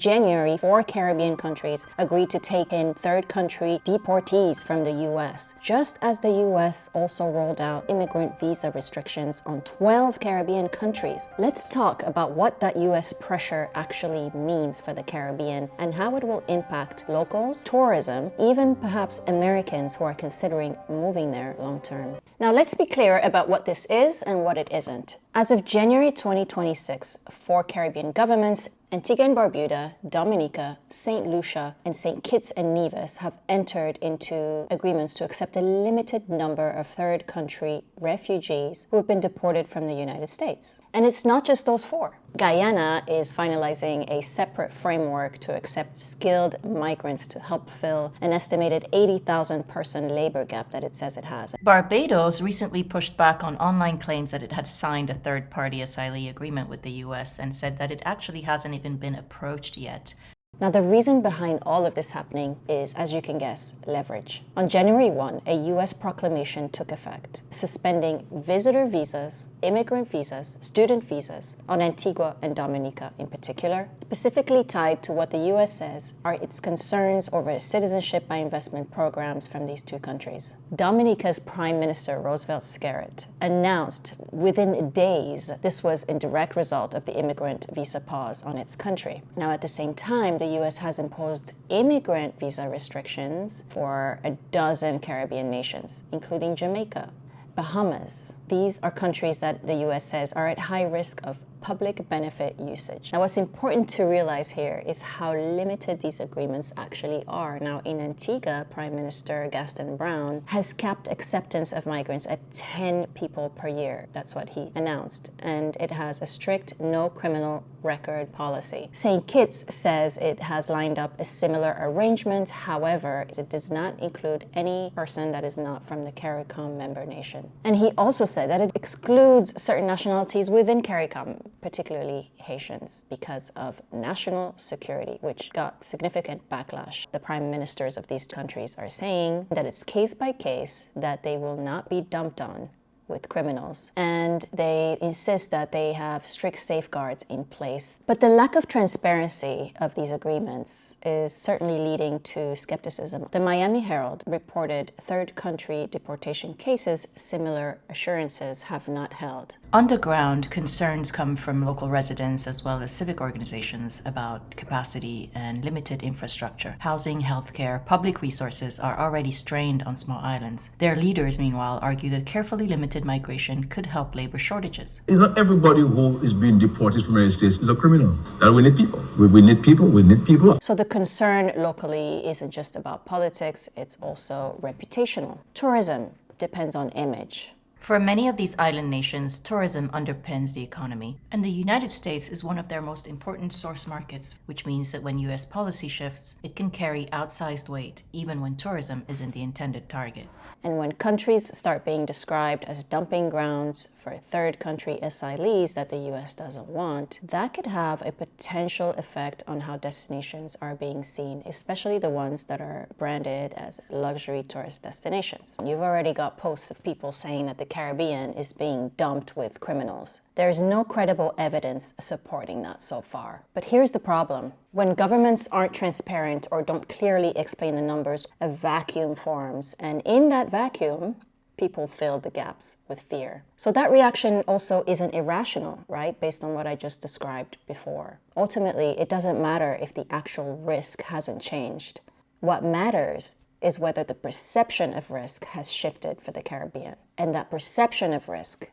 January, 4 Caribbean countries agreed to take in third country deportees from the US, just as the US also rolled out immigrant visa restrictions on 12 Caribbean countries. Let's talk about what that US pressure actually means for the Caribbean and how it will impact locals, tourism, even perhaps Americans who are considering moving there long term. Now let's be clear about what this is and what it isn't. As of January 2026, 4 Caribbean governments, Antigua and Barbuda, Dominica, St. Lucia, and St. Kitts and Nevis have entered into agreements to accept a limited number of third country refugees who have been deported from the United States. And it's not just those 4. Guyana is finalizing a separate framework to accept skilled migrants to help fill an estimated 80,000 person labor gap that it says it has. Barbados recently pushed back on online claims that it had signed a third-party asylee agreement with the US and said that it actually hasn't even been approached yet. Now, the reason behind all of this happening is, as you can guess, leverage. On January 1, a U.S. proclamation took effect, suspending visitor visas, immigrant visas, student visas on Antigua and Dominica in particular, specifically tied to what the U.S. says are its concerns over citizenship by investment programs from these 2 countries. Dominica's Prime Minister Roosevelt Skerrit announced within days this was a direct result of the immigrant visa pause on its country. Now, at the same time, the U.S. has imposed immigrant visa restrictions for a dozen Caribbean nations, including Jamaica, Bahamas. These are countries that the U.S. says are at high risk of public benefit usage. Now, what's important to realize here is how limited these agreements actually are. Now, in Antigua, Prime Minister Gaston Brown has capped acceptance of migrants at 10 people per year. That's what he announced. And it has a strict no criminal record policy. St. Kitts says it has lined up a similar arrangement. However, it does not include any person that is not from the CARICOM member nation. And he also said that it excludes certain nationalities within CARICOM, particularly Haitians, because of national security, which got significant backlash. The prime ministers of these countries are saying that it's case by case, that they will not be dumped on with criminals, and they insist that they have strict safeguards in place. But the lack of transparency of these agreements is certainly leading to skepticism. The Miami Herald reported third country deportation cases similar assurances have not held. On the ground, concerns come from local residents as well as civic organizations about capacity and limited infrastructure. Housing, healthcare, public resources are already strained on small islands. Their leaders, meanwhile, argue that carefully limited migration could help labor shortages. It's not everybody who is being deported from the United States is a criminal. That we need people. We need people. We need people. So the concern locally isn't just about politics, it's also reputational. Tourism depends on image. For many of these island nations, tourism underpins the economy, and the United States is one of their most important source markets, which means that when U.S. policy shifts, it can carry outsized weight, even when tourism isn't the intended target. And when countries start being described as dumping grounds for third country asylees that the U.S. doesn't want, that could have a potential effect on how destinations are being seen, especially the ones that are branded as luxury tourist destinations. You've already got posts of people saying that the Caribbean is being dumped with criminals. There's no credible evidence supporting that so far. But here's the problem. When governments aren't transparent or don't clearly explain the numbers, a vacuum forms. And in that vacuum, people fill the gaps with fear. So that reaction also isn't irrational, right? Based on what I just described before. Ultimately, it doesn't matter if the actual risk hasn't changed. What matters is whether the perception of risk has shifted for the Caribbean. And that perception of risk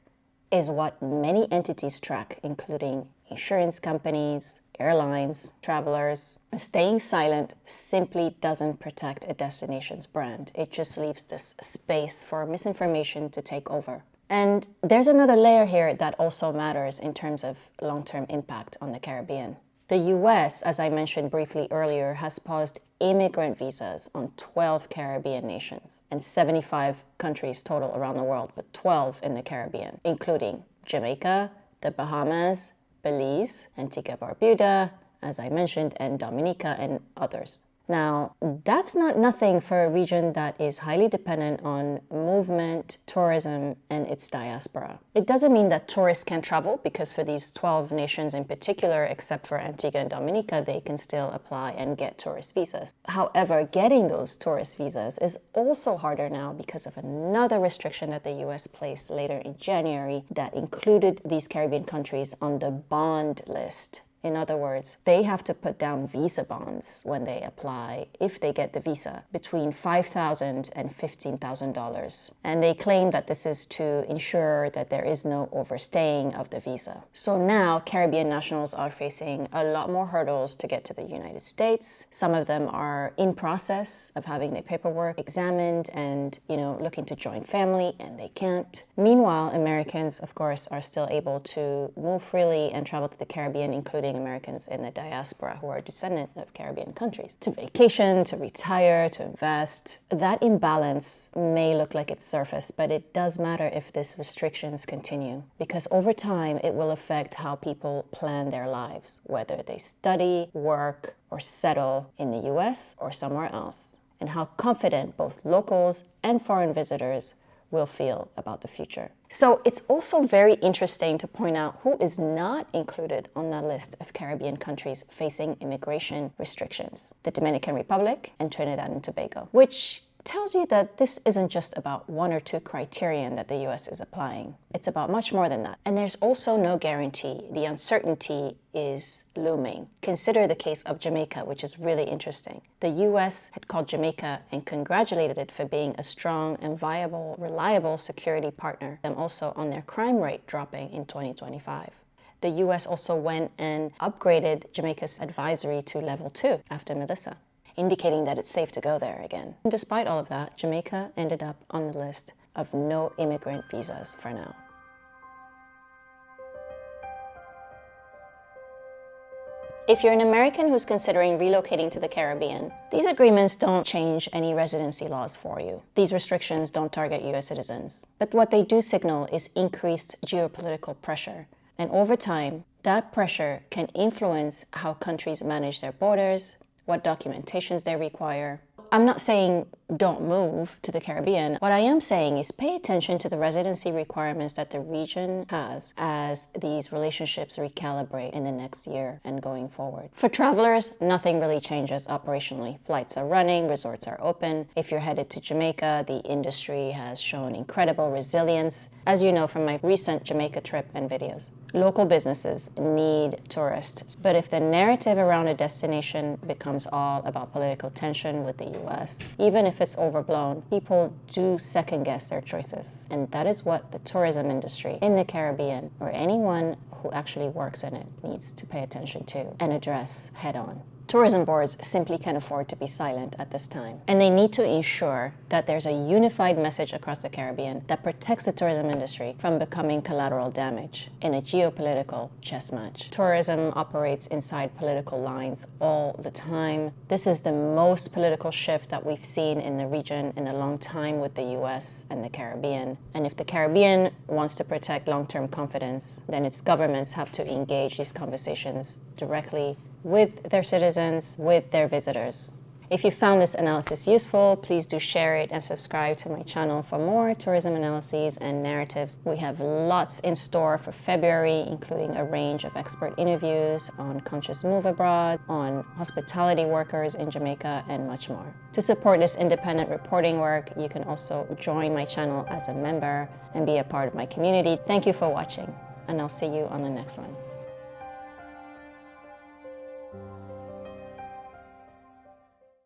is what many entities track, including insurance companies, airlines, travelers. Staying silent simply doesn't protect a destination's brand. It just leaves this space for misinformation to take over. And there's another layer here that also matters in terms of long-term impact on the Caribbean. The US, as I mentioned briefly earlier, has paused immigrant visas on 12 Caribbean nations and 75 countries total around the world, but 12 in the Caribbean, including Jamaica, the Bahamas, Belize, Antigua Barbuda, as I mentioned, and Dominica and others. Now, that's not nothing for a region that is highly dependent on movement, tourism, and its diaspora. It doesn't mean that tourists can't travel, because for these 12 nations in particular, except for Antigua and Dominica, they can still apply and get tourist visas. However, getting those tourist visas is also harder now because of another restriction that the US placed later in January that included these Caribbean countries on the bond list. In other words, they have to put down visa bonds when they apply, if they get the visa, between $5,000 and $15,000. And they claim that this is to ensure that there is no overstaying of the visa. So now Caribbean nationals are facing a lot more hurdles to get to the United States. Some of them are in process of having their paperwork examined and, looking to join family, and they can't. Meanwhile, Americans, of course, are still able to move freely and travel to the Caribbean, including Americans in the diaspora who are descendant of Caribbean countries, to vacation, to retire, to invest. That imbalance may look like it's surface, but it does matter if these restrictions continue, because over time it will affect how people plan their lives, whether they study, work, or settle in the US or somewhere else, and how confident both locals and foreign visitors will feel about the future. So it's also very interesting to point out who is not included on that list of Caribbean countries facing immigration restrictions: the Dominican Republic and Trinidad and Tobago, which tells you that this isn't just about one or two criterion that the US is applying. It's about much more than that. And there's also no guarantee. The uncertainty is looming. Consider the case of Jamaica, which is really interesting. The US had called Jamaica and congratulated it for being a strong and viable, reliable security partner, and also on their crime rate dropping in 2025. The US also went and upgraded Jamaica's advisory to level 2 after Melissa, indicating that it's safe to go there again. And despite all of that, Jamaica ended up on the list of no immigrant visas for now. If you're an American who's considering relocating to the Caribbean, these agreements don't change any residency laws for you. These restrictions don't target US citizens. But what they do signal is increased geopolitical pressure. And over time, that pressure can influence how countries manage their borders, what documentations they require. I'm not saying don't move to the Caribbean. What I am saying is pay attention to the residency requirements that the region has as these relationships recalibrate in the next year and going forward. For travelers, nothing really changes operationally. Flights are running, resorts are open. If you're headed to Jamaica, the industry has shown incredible resilience, as you know from my recent Jamaica trip and videos. Local businesses need tourists, but if the narrative around a destination becomes all about political tension with the US, even if it's overblown, people do second guess their choices. And that is what the tourism industry in the Caribbean, or anyone who actually works in it, needs to pay attention to and address head on. Tourism boards simply can't afford to be silent at this time. And they need to ensure that there's a unified message across the Caribbean that protects the tourism industry from becoming collateral damage in a geopolitical chess match. Tourism operates inside political lines all the time. This is the most political shift that we've seen in the region in a long time with the US and the Caribbean. And if the Caribbean wants to protect long-term confidence, then its governments have to engage these conversations directly with their citizens, with their visitors. If you found this analysis useful, please do share it and subscribe to my channel for more tourism analyses and narratives. We have lots in store for February, including a range of expert interviews on conscious move abroad, on hospitality workers in Jamaica, and much more. To support this independent reporting work, you can also join my channel as a member and be a part of my community. Thank you for watching, and I'll see you on the next one.